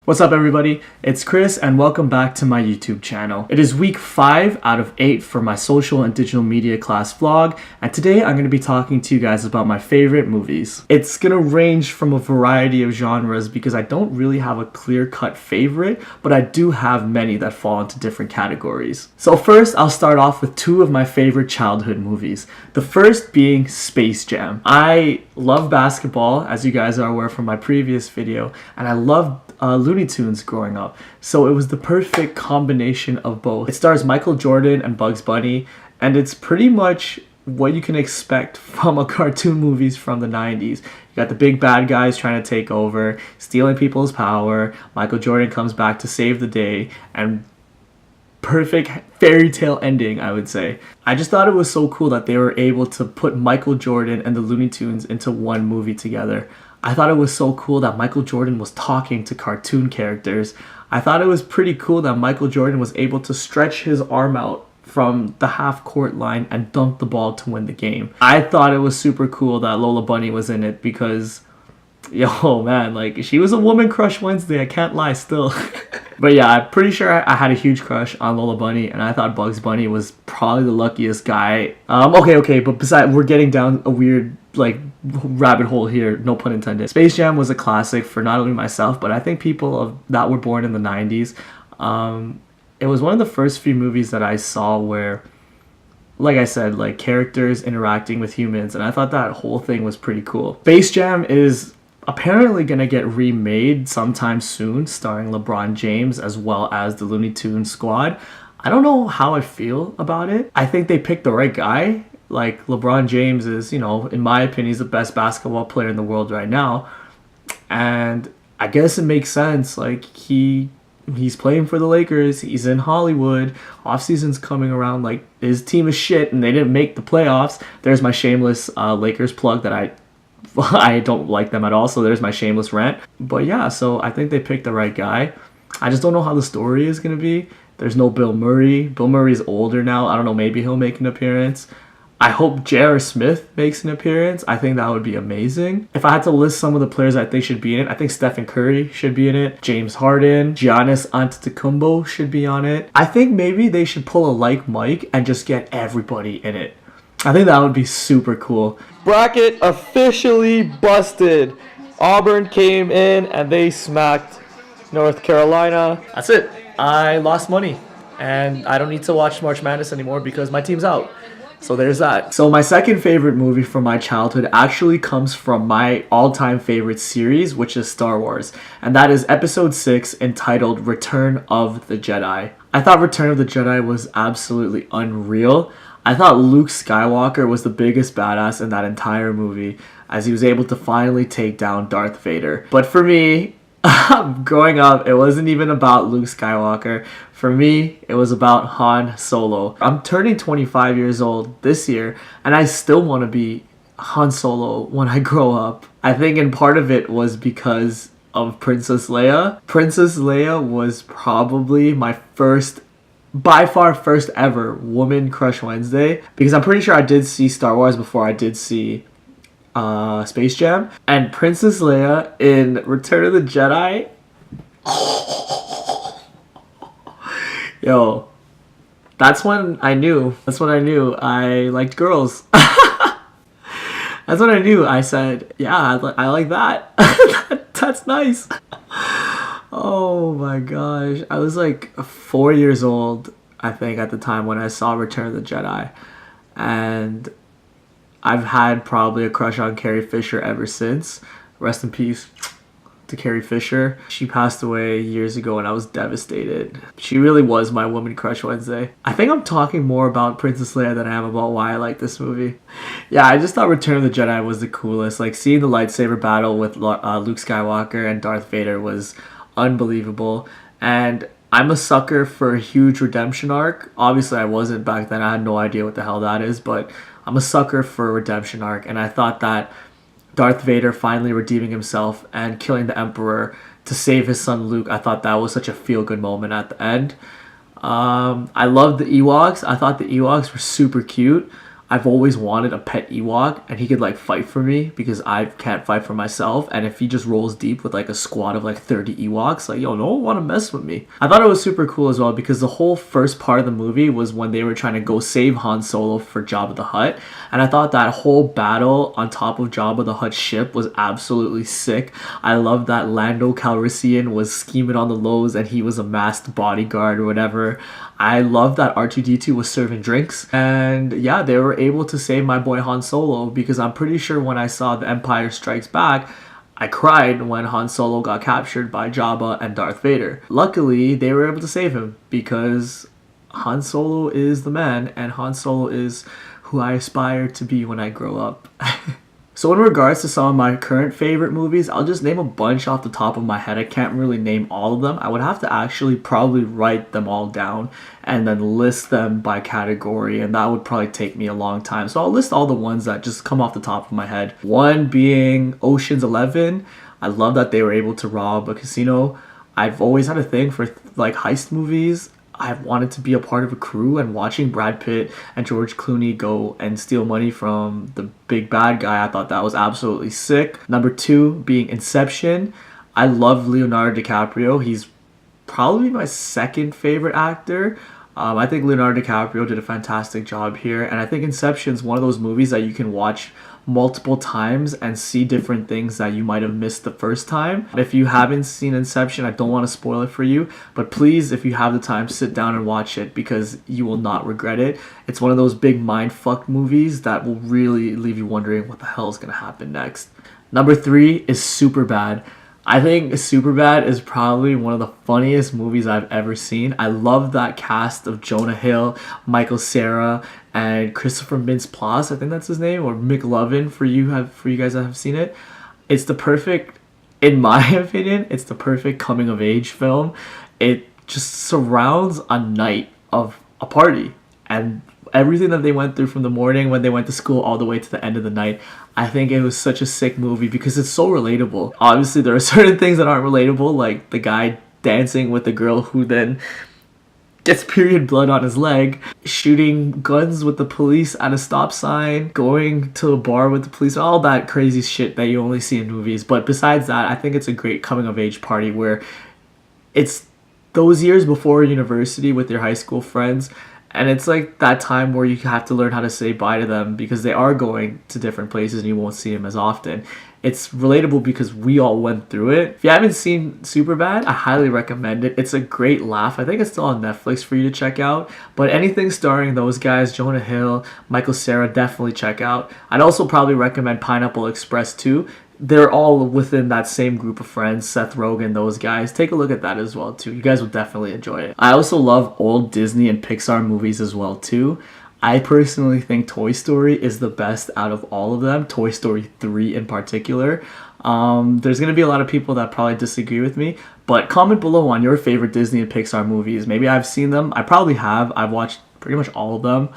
What's up everybody, it's Chris and welcome back to my YouTube channel. It is week 5 out of 8 for my social and digital media class vlog, and today I'm going to be talking to you guys about my favorite movies. It's going to range from a variety of genres because I don't really have a clear-cut favorite, but I do have many that fall into different categories. So first I'll start off with 2 of my favorite childhood movies. The first being Space Jam. I love basketball, as you guys are aware from my previous video, and I love Looney Tunes growing up, so it was the perfect combination of both. It stars Michael Jordan and Bugs Bunny, and it's pretty much what you can expect from a cartoon movies from the 90s. You got the big bad guys trying to take over, stealing people's power. Michael Jordan comes back to save the day, and perfect fairy tale ending, I would say. I just thought it was so cool that they were able to put Michael Jordan and the Looney Tunes into one movie together. I thought it was so cool that Michael Jordan was talking to cartoon characters. I thought it was pretty cool that Michael Jordan was able to stretch his arm out from the half-court line and dunk the ball to win the game. I thought it was super cool that Lola Bunny was in it because, yo man, like, she was a woman crush Wednesday, I can't lie still. But yeah, I'm pretty sure I had a huge crush on Lola Bunny, and I thought Bugs Bunny was probably the luckiest guy. Okay, but besides, we're getting down a weird, like, rabbit hole here, no pun intended. Space Jam was a classic for not only myself, but I think people that were born in the 90s. It was one of the first few movies that I saw where, like I said, like, characters interacting with humans, and I thought that whole thing was pretty cool. Space Jam is apparently gonna get remade sometime soon, starring LeBron James as well as the Looney Tunes squad. I don't know how I feel about it. I think they picked the right guy. Like, LeBron James is, you know, in my opinion, he's the best basketball player in the world right now. And I guess it makes sense. Like, he's playing for the Lakers. He's in Hollywood. Off-season's coming around. Like, his team is shit and they didn't make the playoffs. There's my shameless Lakers plug that I don't like them at all, so there's my shameless rant. But yeah, so I think they picked the right guy. I just don't know how the story is going to be. There's no Bill Murray. Bill Murray's older now. I don't know, maybe he'll make an appearance. I hope J.R. Smith makes an appearance. I think that would be amazing. If I had to list some of the players I think should be in it, I think Stephen Curry should be in it. James Harden, Giannis Antetokounmpo should be on it. I think maybe they should pull a like Mike and just get everybody in it. I think that would be super cool. Bracket officially busted. Auburn came in and they smacked North Carolina. That's it. I lost money and I don't need to watch March Madness anymore because my team's out. So there's that. So my second favorite movie from my childhood actually comes from my all-time favorite series, which is Star Wars. And that is episode 6, entitled Return of the Jedi. I thought Return of the Jedi was absolutely unreal. I thought Luke Skywalker was the biggest badass in that entire movie, as he was able to finally take down Darth Vader. But for me, growing up, it wasn't even about Luke Skywalker. For me, it was about Han Solo. I'm turning 25 years old this year, and I still want to be Han Solo when I grow up. I think in part of it was because of Princess Leia. Princess Leia was probably my by far first ever woman crush Wednesday, because I'm pretty sure I did see Star Wars before I did see Space Jam, and Princess Leia in Return of the Jedi. Yo, that's when I knew I liked girls. That's when I knew. I said, yeah, I like that. That's nice. Oh my gosh. I was like 4 years old, I think, at the time when I saw Return of the Jedi. And I've had probably a crush on Carrie Fisher ever since. Rest in peace to Carrie Fisher. She passed away years ago and I was devastated. She really was my woman crush Wednesday. I think I'm talking more about Princess Leia than I am about why I like this movie. Yeah, I just thought Return of the Jedi was the coolest. Like, seeing the lightsaber battle with Luke Skywalker and Darth Vader was unbelievable. And I'm a sucker for a huge redemption arc. Obviously I wasn't back then. I had no idea what the hell that is, but I'm a sucker for a redemption arc, and I thought that Darth Vader finally redeeming himself and killing the Emperor to save his son Luke, I thought that was such a feel-good moment at the end. I loved the Ewoks. I thought the Ewoks were super cute. I've always wanted a pet Ewok, and he could like fight for me because I can't fight for myself. And if he just rolls deep with like a squad of like 30 Ewoks, like, yo, no one want to mess with me. I thought it was super cool as well because the whole first part of the movie was when they were trying to go save Han Solo for Jabba the Hutt. And I thought that whole battle on top of Jabba the Hutt's ship was absolutely sick. I love that Lando Calrissian was scheming on the lows and he was a masked bodyguard or whatever. I love that R2-D2 was serving drinks. And yeah, they were able to save my boy Han Solo because I'm pretty sure when I saw The Empire Strikes Back, I cried when Han Solo got captured by Jabba and Darth Vader. Luckily, they were able to save him because Han Solo is the man and Han Solo is who I aspire to be when I grow up. So in regards to some of my current favorite movies, I'll just name a bunch off the top of my head. I can't really name all of them. I would have to actually probably write them all down and then list them by category, and that would probably take me a long time. So I'll list all the ones that just come off the top of my head. One being Ocean's 11. I love that they were able to rob a casino. I've always had a thing for like heist movies. I've wanted to be a part of a crew, and watching Brad Pitt and George Clooney go and steal money from the big bad guy, I thought that was absolutely sick. Number two being Inception. I love Leonardo DiCaprio. He's probably my second favorite actor. I think Leonardo DiCaprio did a fantastic job here, and I think Inception's one of those movies that you can watch multiple times and see different things that you might have missed the first time. If you haven't seen Inception, I don't want to spoil it for you, but please, if you have the time, sit down and watch it because you will not regret it. It's one of those big mindfuck movies that will really leave you wondering what the hell is going to happen next. Number three is Superbad. I think Superbad is probably one of the funniest movies I've ever seen. I love that cast of Jonah Hill, Michael Cera, and Christopher Mintz-Plasse, I think that's his name, or McLovin for you guys that have seen it. It's the perfect, in my opinion, it's the perfect coming of age film. It just surrounds a night of a party and everything that they went through from the morning when they went to school all the way to the end of the night. I think it was such a sick movie because it's so relatable. Obviously, there are certain things that aren't relatable, like the guy dancing with the girl who then gets period blood on his leg, shooting guns with the police at a stop sign, going to a bar with the police, all that crazy shit that you only see in movies. But besides that, I think it's a great coming of age party where it's those years before university with your high school friends. And it's like that time where you have to learn how to say bye to them because they are going to different places and you won't see them as often. It's relatable because we all went through it. If you haven't seen Superbad, I highly recommend it. It's a great laugh. I think it's still on Netflix for you to check out. But anything starring those guys, Jonah Hill, Michael Cera, definitely check out. I'd also probably recommend Pineapple Express too. They're all within that same group of friends, Seth Rogen, those guys. Take a look at that as well too. You guys will definitely enjoy it. I also love old Disney and Pixar movies as well too. I personally think Toy Story is the best out of all of them. Toy Story 3 in particular. There's going to be a lot of people that probably disagree with me, but comment below on your favorite Disney and Pixar movies. Maybe I've seen them. I probably have. I've watched pretty much all of them.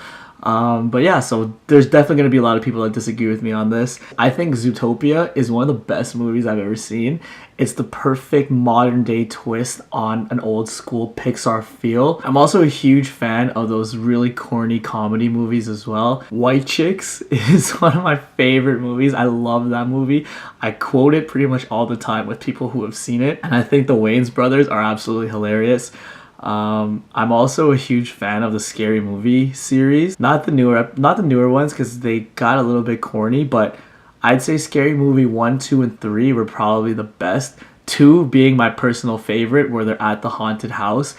But yeah, so there's definitely going to be a lot of people that disagree with me on this. I think Zootopia is one of the best movies I've ever seen. It's the perfect modern day twist on an old school Pixar feel. I'm also a huge fan of those really corny comedy movies as well. White Chicks is one of my favorite movies. I love that movie. I quote it pretty much all the time with people who have seen it. And I think the Wayans brothers are absolutely hilarious. I'm also a huge fan of the Scary Movie series. Not the newer ones because they got a little bit corny, but I'd say Scary Movie 1, 2, and 3 were probably the best. 2 being my personal favorite, where they're at the haunted house.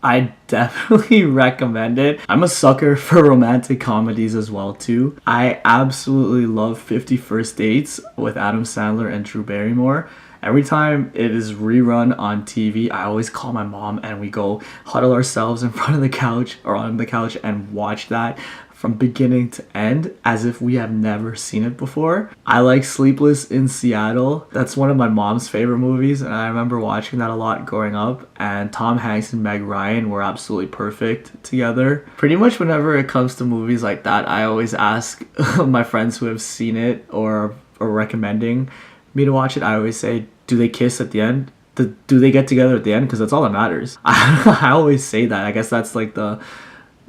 I definitely recommend it. I'm a sucker for romantic comedies as well too. I absolutely love 50 First Dates with Adam Sandler and Drew Barrymore. Every time it is rerun on TV, I always call my mom and we go huddle ourselves in front of the couch or on the couch and watch that from beginning to end as if we have never seen it before. I like Sleepless in Seattle. That's one of my mom's favorite movies and I remember watching that a lot growing up, and Tom Hanks and Meg Ryan were absolutely perfect together. Pretty much whenever it comes to movies like that, I always ask my friends who have seen it or are recommending me to watch it. I always say, do they kiss at the end? Do they get together at the end? Because that's all that matters. I always say that. I guess that's like the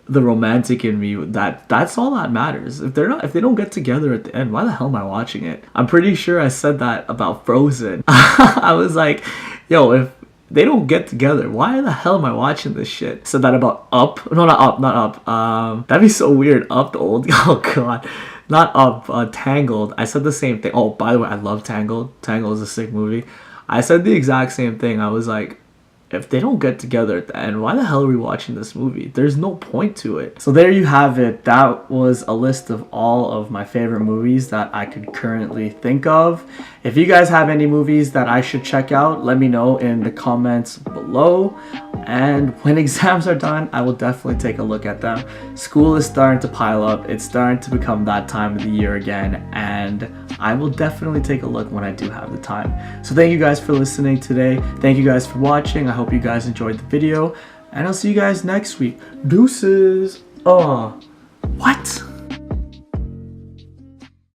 the romantic in me, that's all that matters. If they don't get together at the end, why the hell am I watching it? I'm pretty sure I said that about Frozen. I was like, yo, if they don't get together, why the hell am I watching this shit? Said that about Up. No, not Up. That'd be so weird. Up, the old. Oh god, not Up. Tangled. I said the same thing. Oh, by the way, I love Tangled. Tangled is a sick movie. I said the exact same thing. I was like, if they don't get together at the end, why the hell are we watching this movie? There's no point to it. So there you have it. That was a list of all of my favorite movies that I could currently think of. If you guys have any movies that I should check out, let me know in the comments below. And when exams are done, I will definitely take a look at them. School is starting to pile up. It's starting to become that time of the year again. And I will definitely take a look when I do have the time. So thank you guys for listening today. Thank you guys for watching. I hope you guys enjoyed the video. And I'll see you guys next week. Deuces. Oh, what?